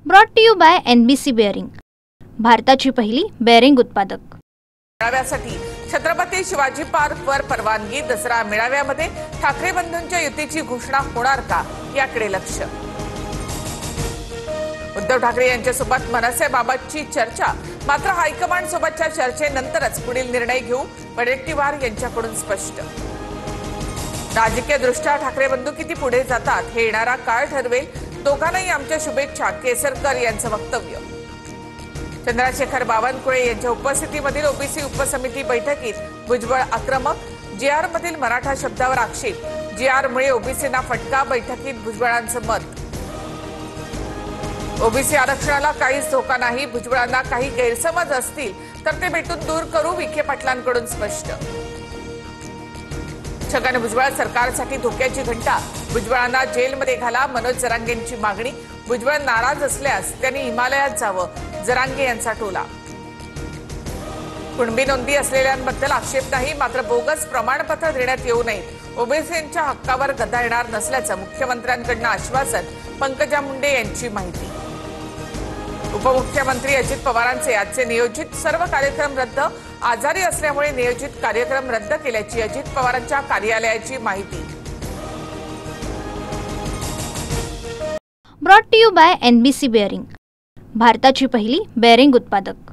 Brought to you by NBC bearing, भारताची पहिली bearing उत्पादक। मेळाव्यासाठी छत्रपती शिवाजी पार्क वर परवानगी। दसरा मेळाव्यामध्ये ठाकरे बंधूंच्या युतीची घोषणा होणार का याकडे लक्ष। उद्धव ठाकरे यांच्यासोबत मनसेबाबतची चर्चा, मात्र हायकमांड सोबतच्या चर्चेनंतरच पुढील निर्णय घेऊ, वडेट्टीवार यांच्याकडून स्पष्ट। राजकीय दृष्ट्या ठाकरे बंधू किती पुढे जातात हे येणारा काळ ठरवेल, दोघांनाही आमच्या शुभेच्छा, केसरकर यांचं वक्तव्य। चंद्रशेखर बावनकुळे यांच्या उपस्थितीमधील ओबीसी उपसमिती बैठकीत भुजबळ आक्रमक। GR मधील मराठा शब्दावर आक्षेप, GR मुळे ओबीसींना फटका, बैठकीत भुजबळांचं मत। ओबीसी आरक्षणाला काहीच धोका नाही, भुजबळांना काही गैरसमज असतील तर ते भेटून दूर करू, विखे पाटलांकडून स्पष्ट। छगन भुजबळ सरकारसाठी धोक्याची घंटा, भुजबळांना जेलमध्ये घाला, मनोज जरांगेंची मागणी। भुजबळ नाराज असल्यास त्यांनी हिमालयात जावं, जरांगे यांचा टोला। कुणबी नोंदी असलेल्यांबद्दल आक्षेप नाही, मात्र बोगस प्रमाणपत्र देण्यात येऊ नयेत, ओबीसींच्या हक्कावर गदा येणार नसल्याचं मुख्यमंत्र्यांकडून आश्वासन, पंकजा मुंडे यांची माहिती। उपमुख्यमंत्री अजित पवारांचे आजचे नियोजित सर्व कार्यक्रम रद्द, आजारी असल्यामुळे नियोजित कार्यक्रम रद्द केल्याची अजित पवारांच्या कार्यालयाची माहिती। Brought to you by NBC bearing, भारताची पहिली बेअरिंग उत्पादक।